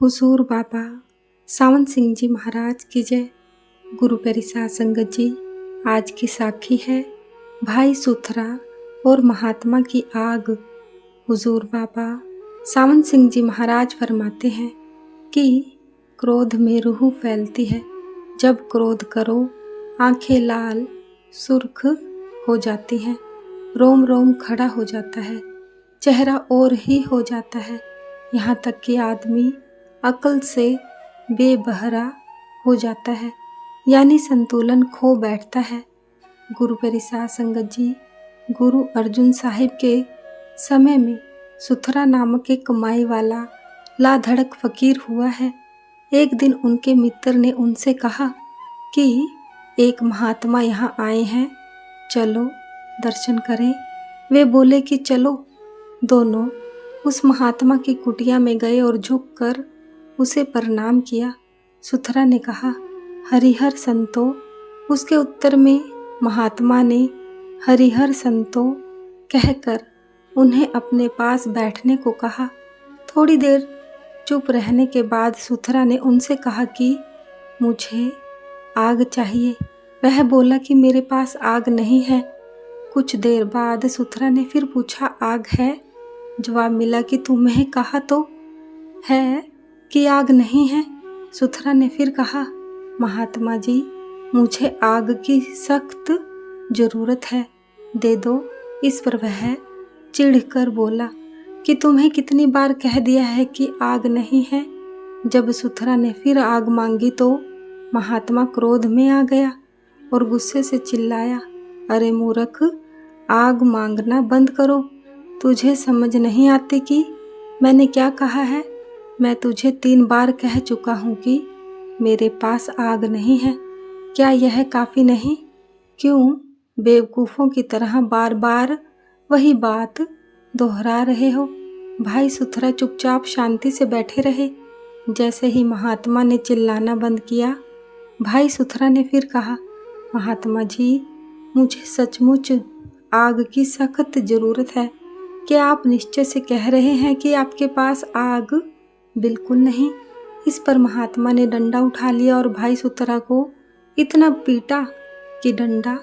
हुजूर बाबा सावन सिंह जी महाराज की जय। गुरु प्यारी साध संगत जी, आज की साखी है भाई सुथरा और महात्मा की आग। हुजूर बाबा सावन सिंह जी महाराज फरमाते हैं कि क्रोध में रूह फैलती है। जब क्रोध करो आंखें लाल सुर्ख हो जाती हैं, रोम रोम खड़ा हो जाता है, चेहरा और ही हो जाता है, यहाँ तक कि आदमी अक्ल से बेबहरा हो जाता है, यानी संतुलन खो बैठता है। गुरु प्यारी साध संगत जी, गुरु अर्जुन साहिब के समय में सुथरा नामक एक कमाई वाला लाधड़क फकीर हुआ है। एक दिन उनके मित्र ने उनसे कहा कि एक महात्मा यहाँ आए हैं, चलो दर्शन करें। वे बोले कि चलो। दोनों उस महात्मा की कुटिया में गए और झुककर उसे प्रणाम किया। सुथरा ने कहा, हरिहर संतो। उसके उत्तर में महात्मा ने हरिहर संतो कहकर उन्हें अपने पास बैठने को कहा। थोड़ी देर चुप रहने के बाद सुथरा ने उनसे कहा कि मुझे आग चाहिए। वह बोला कि मेरे पास आग नहीं है। कुछ देर बाद सुथरा ने फिर पूछा, आग है? जवाब मिला कि तुम्हें कहा तो है कि आग नहीं है। सुथरा ने फिर कहा, महात्मा जी, मुझे आग की सख्त जरूरत है, दे दो। इस पर वह चिढ़कर बोला कि तुम्हें कितनी बार कह दिया है कि आग नहीं है। जब सुथरा ने फिर आग मांगी तो महात्मा क्रोध में आ गया और गुस्से से चिल्लाया, अरे मूर्ख, आग मांगना बंद करो। तुझे समझ नहीं आती कि मैंने क्या कहा है? मैं तुझे 3 बार कह चुका हूँ कि मेरे पास आग नहीं है। क्या यह काफ़ी नहीं? क्यों बेवकूफ़ों की तरह बार बार वही बात दोहरा रहे हो? भाई सुथरा चुपचाप शांति से बैठे रहे। जैसे ही महात्मा ने चिल्लाना बंद किया, भाई सुथरा ने फिर कहा, महात्मा जी, मुझे सचमुच आग की सख्त ज़रूरत है। क्या आप निश्चय से कह रहे हैं कि आपके पास आग बिल्कुल नहीं? इस पर महात्मा ने डंडा उठा लिया और भाई सुथरा को इतना पीटा कि डंडा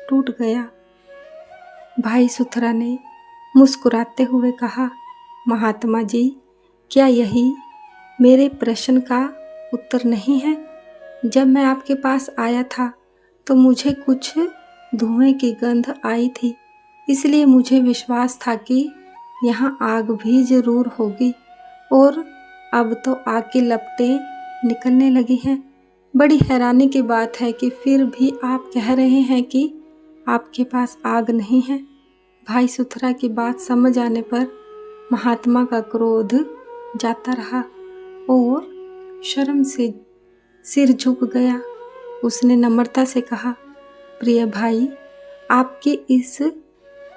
टूट गया। भाई सुथरा ने मुस्कुराते हुए कहा, महात्मा जी, क्या यही मेरे प्रश्न का उत्तर नहीं है? जब मैं आपके पास आया था तो मुझे कुछ धुएं की गंध आई थी, इसलिए मुझे विश्वास था कि यहाँ आग भी जरूर होगी, और अब तो आग की लपटें निकलने लगी हैं। बड़ी हैरानी की बात है कि फिर भी आप कह रहे हैं कि आपके पास आग नहीं है। भाई सुथरा की बात समझ आने पर महात्मा का क्रोध जाता रहा और शर्म से सिर झुक गया। उसने नम्रता से कहा, प्रिय भाई, आपकी इस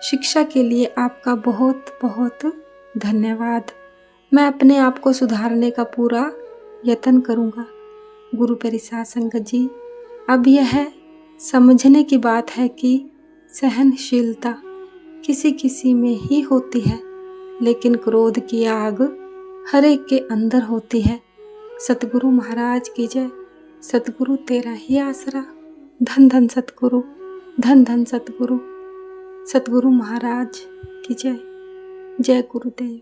शिक्षा के लिए आपका बहुत बहुत धन्यवाद। मैं अपने आप को सुधारने का पूरा यत्न करूँगा। गुरु प्यारी साध संगत जी, अब यह समझने की बात है कि सहनशीलता किसी किसी में ही होती है, लेकिन क्रोध की आग हर एक के अंदर होती है। सतगुरु महाराज की जय। सतगुरु तेरा ही आसरा। धन धन सतगुरु, धन धन सतगुरु। सतगुरु महाराज की जय। जय गुरुदेव।